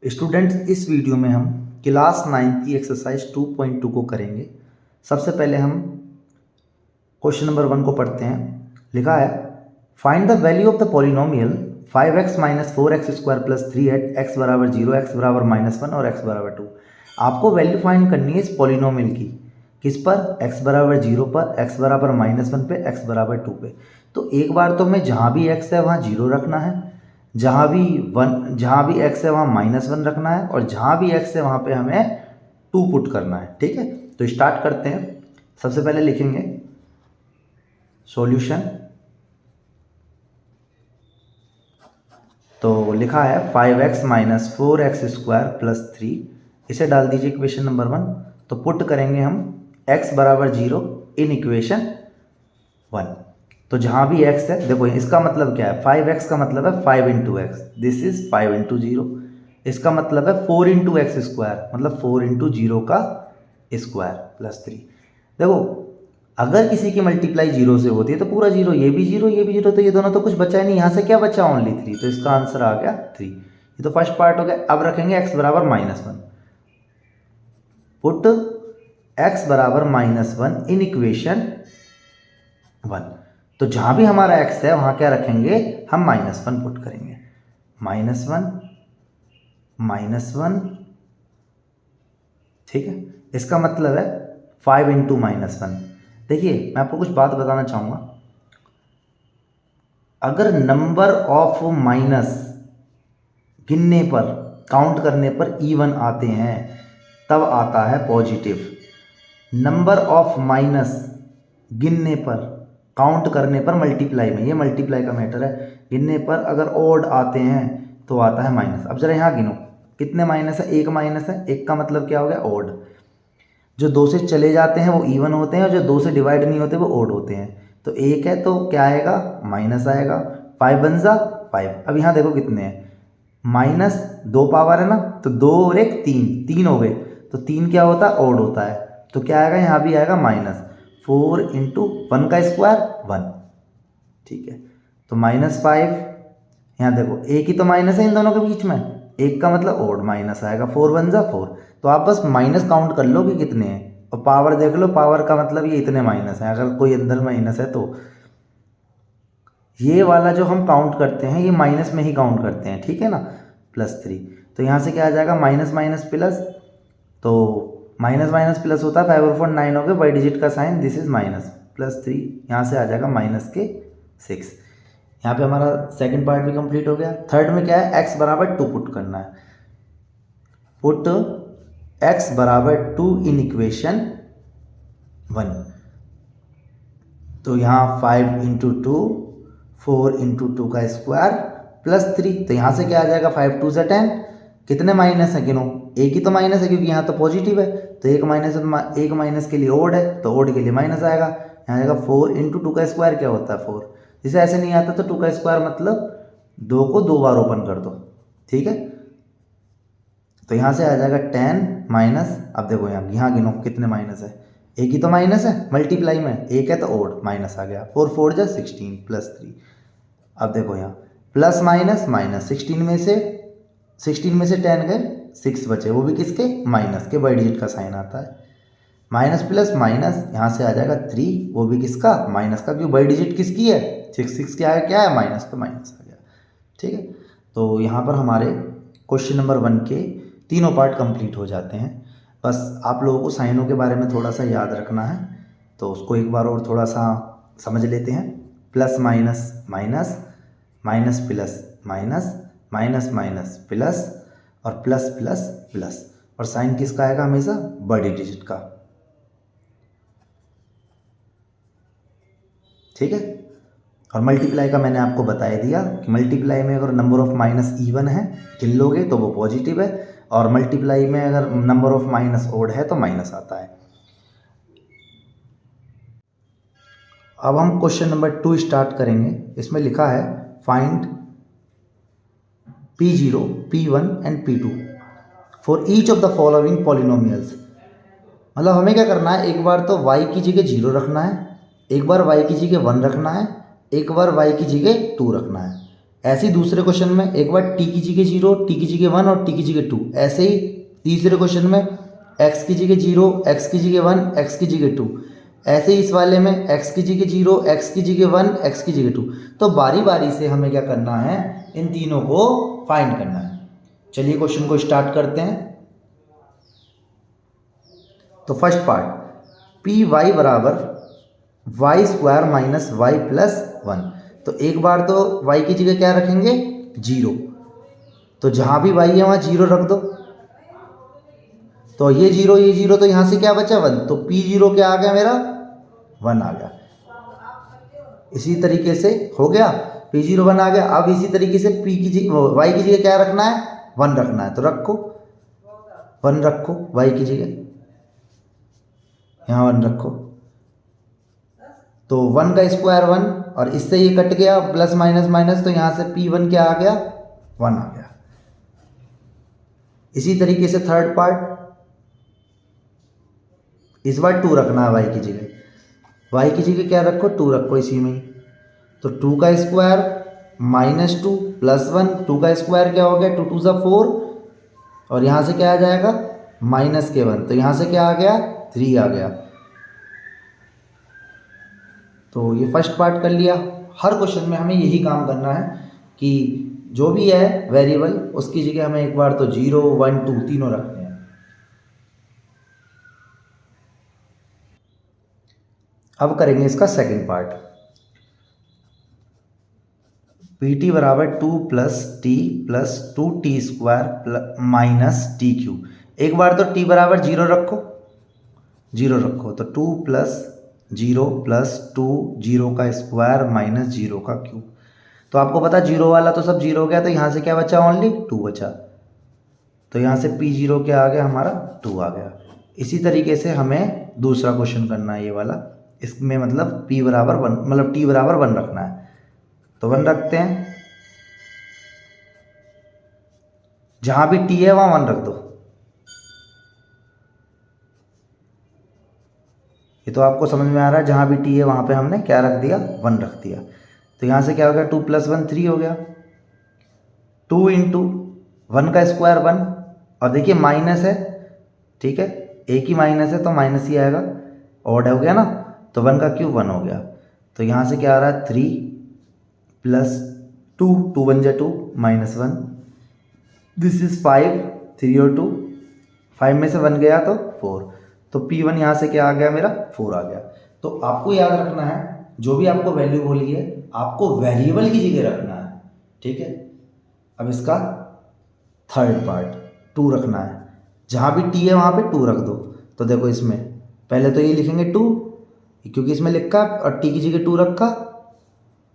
Students, इस video में हम क्लास 9 की एक्सरसाइज 2.2 को करेंगे। सबसे पहले हम क्वेश्चन नंबर 1 को पढ़ते हैं। लिखा है find the value of the polynomial 5x minus 4x square plus 3 at x बराबर 0, x बराबर -1 और x बराबर 2। आपको वैल्यू फाइंड करनी है इस पॉलिनोमियल की। किस पर? x बराबर 0 पर, x बराबर -1 पे, x बराबर 2 पे। तो एक बार तो हमें जहाँ भी x है वहाँ 0 रखना है, जहाँ भी x है वहाँ -1 रखना है, और जहाँ भी x है वहाँ पे हमें 2 पुट करना है। ठीक है, तो स्टार्ट करते हैं। सबसे पहले लिखेंगे सॉल्यूशन। तो लिखा है 5x minus 4x square plus 3, इसे डाल दीजिए इक्वेशन नंबर 1। तो पुट करेंगे हम x बराबर 0 इन इक्वेशन 1। तो जहाँ भी x है, देखो इसका मतलब क्या है, 5x का मतलब है 5 into x, this is 5 into 0। इसका मतलब है 4 इंटू एक्स स्क्वायर, मतलब 4 इंटू 0 का स्क्वायर प्लस 3। देखो अगर किसी की मल्टीप्लाई 0 से होती है तो पूरा 0, ये भी 0 ये भी 0, तो ये दोनों तो कुछ बचा ही नहीं। यहाँ से क्या बचा? ओनली 3, तो इसका आंसर आ गया 3। ये तो फर्स्ट पार्ट हो गया। अब रखेंगे x बराबर -1। पुट x बराबर -1 इन इक्वेशन 1। तो जहाँ भी हमारा x है वहाँ क्या रखेंगे? हम -1 पुट करेंगे। -1 ठीक है, इसका मतलब है 5 इंटू -1। देखिए मैं आपको कुछ बात बताना चाहूँगा। अगर नंबर ऑफ माइनस गिनने पर, काउंट करने पर इवन आते हैं तब आता है पॉजिटिव। नंबर ऑफ माइनस गिनने पर, काउंट करने पर, मल्टीप्लाई में, ये मल्टीप्लाई का मैटर है, गिनने पर अगर ओड आते हैं तो आता है माइनस। अब जरा यहाँ गिनो कितने माइनस है? एक माइनस है। एक का मतलब क्या हो गया? ओड। जो 2 से चले जाते हैं वो इवन होते हैं, और जो 2 से डिवाइड नहीं होते वो ओड होते हैं। तो एक है तो क्या आएगा? माइनस आएगा। 5 वन जा 5। अब यहाँ देखो कितने हैं, माइनस 2 पावर है ना, तो 2 और 1 3 हो गए। तो 3 क्या होता है? ओड होता है। तो क्या आएगा? यहाँ भी आएगा -4 इंटू 1 का स्क्वायर 1। ठीक है, तो -5। यहाँ देखो एक ही तो माइनस है इन दोनों के बीच में, एक का मतलब ओड, माइनस आएगा। 4 वन जा 4। तो आप बस माइनस काउंट कर लो कि कितने हैं, और पावर देख लो, पावर का मतलब ये इतने माइनस हैं। अगर कोई अंदर माइनस है तो ये वाला जो हम काउंट करते हैं ये माइनस में ही काउंट करते हैं। ठीक है ना, +3। तो यहाँ से क्या आ जाएगा? माइनस माइनस प्लस, तो माइनस माइनस प्लस होता है, 5 और 4 9 हो गए, बाई डिजिट का साइन, दिस इज -+3। यहाँ से आ जाएगा -6। यहाँ पे हमारा सेकंड पार्ट भी कंप्लीट हो गया। थर्ड में क्या है? x बराबर 2 पुट करना है। पुट x बराबर 2 इन इक्वेशन 1। तो यहाँ 5 इंटू 2, 4 इंटू 2 का स्क्वायर प्लस 3। तो यहाँ से क्या आ जाएगा? 5 2 ज़ा 10। कितने माइनस है गिनो? एक ही तो माइनस है, क्योंकि यहाँ तो पॉजिटिव है। तो एक माइनस है तो एक माइनस के लिए ओड है, तो ओड के लिए माइनस आएगा। यहाँ आएगा 4 इंटू 2 का स्क्वायर क्या होता है? 4। जैसे ऐसे नहीं आता तो 2 का स्क्वायर मतलब 2 को 2 बार ओपन कर दो। ठीक है, तो यहाँ से आ जाएगा 10 माइनस। अब देखो यहाँ गिनो कितने माइनस है, एक ही तो माइनस है, मल्टीप्लाई में एक है तो ओड, माइनस आ गया। 4 4 जा 16 प्लस 3। अब देखो यहाँ प्लस माइनस माइनस, 16 में से 10 गए, 6 बचे, वो भी किसके? माइनस के, बाई डिजिट का साइन आता है। माइनस प्लस माइनस, यहाँ से आ जाएगा 3, वो भी किसका? माइनस का, क्यों? बाई डिजिट किसकी है? 6 क्या है? माइनस, तो माइनस आ गया। ठीक है, तो यहाँ पर हमारे क्वेश्चन नंबर 1 के तीनों पार्ट कंप्लीट हो जाते हैं। बस आप लोगों को साइनों के बारे में थोड़ा सा याद रखना है, तो उसको एक बार और थोड़ा सा समझ लेते हैं। Plus minus minus, minus plus minus, minus minus plus, और प्लस प्लस प्लस, और साइन किसका आएगा? हमेशा बड़ी डिजिट का। ठीक है, और मल्टीप्लाई का मैंने आपको बता दिया कि मल्टीप्लाई में अगर नंबर ऑफ माइनस इवन है गिन लोगे तो वो पॉजिटिव है, और मल्टीप्लाई में अगर नंबर ऑफ माइनस ओड है तो माइनस आता है। अब हम क्वेश्चन नंबर 2 स्टार्ट करेंगे। इसमें लिखा है find P0, P1 and P2 for each of the following polynomials. मतलब हमें क्या करना है, एक बार तो y की जगह 0 रखना है, एक बार y की जगह 1 रखना है, एक बार y की जगह 2 रखना है। ऐसे ही दूसरे क्वेश्चन में एक बार टी की जगह 0, टी की जगह 1 और टी की जगह 2। ऐसे ही तीसरे क्वेश्चन में एक्स की जगह 0, एक्स की जगह 1, एक्स की जगह 2। ऐसे ही इस वाले में एक्स की जगह 0, एक्स की जगह 1, एक्स की जगह 2। तो बारी बारी से हमें क्या करना है, इन तीनों को फाइंड करना है। चलिए क्वेश्चन को स्टार्ट करते हैं। तो फर्स्ट पार्ट, पी वाई बराबर y square minus y plus 1। तो एक बार तो y की जगह क्या रखेंगे, 0। तो जहाँ भी y है वहाँ 0 रख दो। तो ये 0 तो यहाँ से क्या बचा 1, तो p0 क्या आ गया मेरा 1 आ गया। इसी तरीके से हो गया, p0 1 आ गया। अब इसी तरीके से y की जगह क्या रखना है, 1 रखना है। तो रखो 1 रखो y की जगह, यहाँ 1 रखो। तो 1 का स्क्वायर 1, और इससे ये कट गया प्लस माइनस माइनस, तो यहाँ से p1 क्या आ गया 1 आ गया। इसी तरीके से थर्ड पार्ट, इस बार 2 रखना है y की जगह। y की जगह क्या रखो, 2 रखो इसी में ही। तो 2 का स्क्वायर माइनस 2 प्लस 1, 2 का स्क्वायर क्या हो गया 2 2 4, और यहाँ से क्या आ जाएगा माइनस के 1, तो यहाँ से क्या आ गया 3 आ गया। तो ये फर्स्ट पार्ट कर लिया। हर क्वेश्चन में हमें यही काम करना है कि जो भी है वेरिएबल उसकी जगह हमें एक बार तो 0 1 2 तीनों रखने हैं। अब करेंगे इसका सेकंड पार्ट, पी टी बराबर 2 plus T plus 2t square minus T cube. एक बार तो t बराबर 0 रखो, 0 रखो। तो 2 प्लस 0 प्लस 2 0 का स्क्वायर माइनस 0 का क्यूब। तो आपको पता 0 वाला तो सब 0 हो गया, तो यहाँ से क्या बचा ओनली 2 बचा। तो यहाँ से p0 क्या आ गया हमारा 2 आ गया। इसी तरीके से हमें दूसरा क्वेश्चन करना है ये वाला। इसमें मतलब p बराबर 1, मतलब t बराबर 1 रखना है। तो 1 रखते हैं, जहाँ भी t है वहाँ 1 रख दो। ये तो आपको समझ में आ रहा है, जहाँ भी t है वहाँ पे हमने क्या रख दिया 1 रख दिया। तो यहाँ से क्या हो गया 2 प्लस 1 3 हो गया। 2 इंटू 1 का स्क्वायर 1, और देखिए माइनस है, ठीक है एक ही माइनस है तो माइनस ही आएगा, ऑड हो गया ना। तो 1 का क्यूब 1 हो गया। तो यहाँ से क्या आ रहा है 3 प्लस 2, 2 1 जा 2 माइनस 1, दिस इज 5, 3 और 2 5 में से 1 गया तो 4। तो P1 यहाँ से क्या आ गया मेरा 4 आ गया। तो आपको याद रखना है जो भी आपको वैल्यू बोली है आपको वेरिएबल की जगह रखना है, ठीक है। अब इसका थर्ड पार्ट 2 रखना है, जहाँ भी t है वहाँ पे 2 रख दो। तो देखो इसमें पहले तो ये लिखेंगे 2, क्योंकि इसमें लिखा और t की जगह 2 रखा।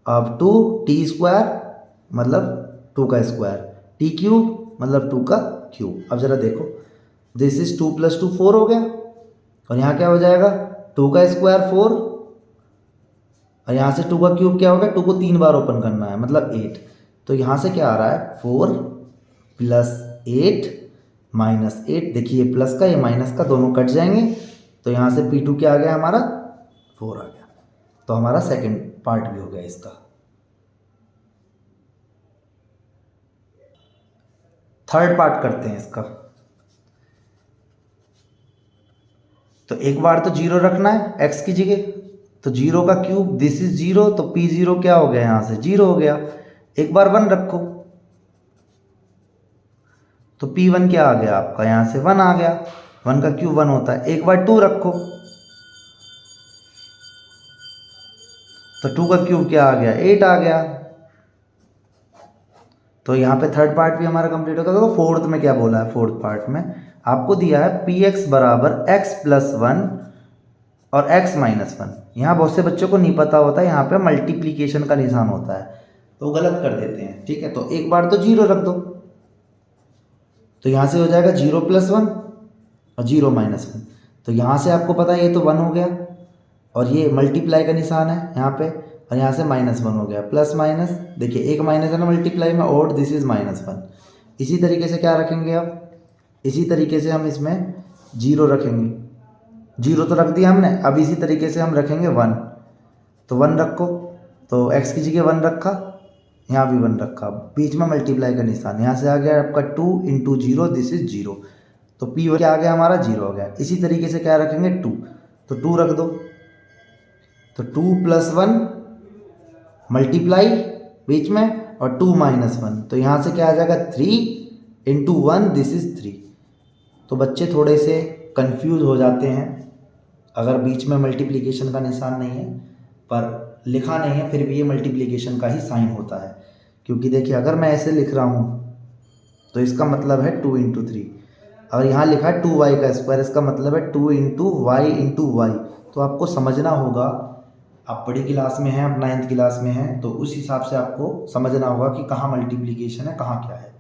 अब 2t स्क्वायर मतलब 2 का स्क्वायर, t क्यूब मतलब 2 का क्यूब। अब ज़रा देखो, दिस इज 2 प्लस 2 4 हो गया, और यहाँ क्या हो जाएगा 2 का स्क्वायर 4, और यहाँ से 2 का क्यूब क्या होगा 2 को 3 बार ओपन करना है मतलब 8। तो यहाँ से क्या आ रहा है 4 प्लस 8 माइनस 8। देखिए प्लस का ये माइनस का दोनों कट जाएंगे, तो यहाँ से P2 क्या आ गया हमारा 4 आ गया। तो हमारा सेकंड पार्ट भी हो गया इसका। थर्ड पार्ट करते हैं इसका। तो एक बार तो 0 रखना है x की जगह, तो 0 का क्यूब दिस इज 0, तो P0 क्या हो गया यहाँ से 0 हो गया। एक बार 1 रखो, तो P1 क्या आ गया आपका यहाँ से 1 आ गया, 1 का क्यूब 1 होता है। एक बार 2 रखो, तो 2 का क्यूब क्या आ गया 8 आ गया। तो यहाँ पे थर्ड पार्ट भी हमारा कंप्लीट होगा। देखो फोर्थ में क्या बोला है, फोर्थ पार्ट में आपको दिया है px बराबर x प्लस 1 और x माइनस 1। यहाँ बहुत से बच्चों को नहीं पता होता है, यहाँ पे मल्टीप्लीकेशन का निशान होता है तो गलत कर देते हैं, ठीक है। तो एक बार तो 0 रख दो, तो यहाँ से हो जाएगा 0 प्लस 1 और 0 माइनस 1। तो यहाँ से आपको पता है ये तो 1 हो गया, और ये मल्टीप्लाई का निशान है यहाँ पे, और यहाँ से माइनस 1 हो गया। प्लस माइनस देखिए एक माइनस है ना मल्टीप्लाई में, और दिस इज माइनस 1। इसी तरीके से क्या रखेंगे अब, इसी तरीके से हम इसमें 0 रखेंगे। 0 तो रख दिया हमने, अब इसी तरीके से हम रखेंगे 1। तो 1 रखो, तो x की जगह 1 रखा, यहाँ भी 1 रखा, बीच में मल्टीप्लाई का निशान, यहाँ से आ गया आपका 2 इंटू 0, दिस इज 0, तो P क्या आ गया हमारा 0 हो गया। इसी तरीके से क्या रखेंगे 2, तो 2 रख दो, तो 2 + 1 मल्टीप्लाई बीच में और 2 - 1, तो यहाँ से क्या आ जाएगा 3 इंटू 1, दिस इज 3। तो बच्चे थोड़े से कंफ्यूज हो जाते हैं अगर बीच में मल्टीप्लिकेशन का निशान नहीं है, पर लिखा नहीं है फिर भी ये मल्टीप्लिकेशन का ही साइन होता है, क्योंकि देखिए अगर मैं ऐसे लिख रहा हूँ तो इसका मतलब है 2 इंटू 3, और यहाँ लिखा है 2y², इसका मतलब है 2 इंटू वाई इंटू वाई। तो आपको समझना होगा, आप बड़ी क्लास में हैं, आप 9th क्लास में हैं, तो उस हिसाब से आपको समझना होगा कि कहाँ मल्टीप्लिकेशन है कहाँ क्या है।